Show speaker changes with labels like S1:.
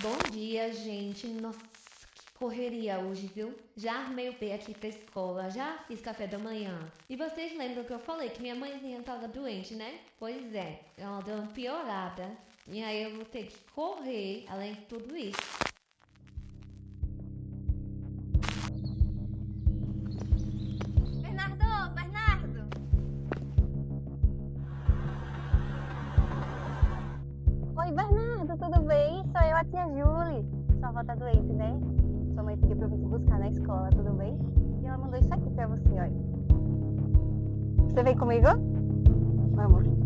S1: Bom dia, gente. Nossa, que correria hoje, viu? Já armei o pé aqui pra escola, já fiz café da manhã. E vocês lembram que eu falei que minha mãezinha tava doente, né? Pois é, ela deu uma piorada. E aí eu vou ter que correr, além de tudo isso.
S2: Bernardo!
S3: Oi, Bernardo, tudo bem? Sou eu, a tia Julie. Sua avó tá doente, né? Sua mãe pediu pra eu vir te buscar na escola, tudo bem? E ela mandou isso aqui pra você, olha. Você vem comigo? Vamos.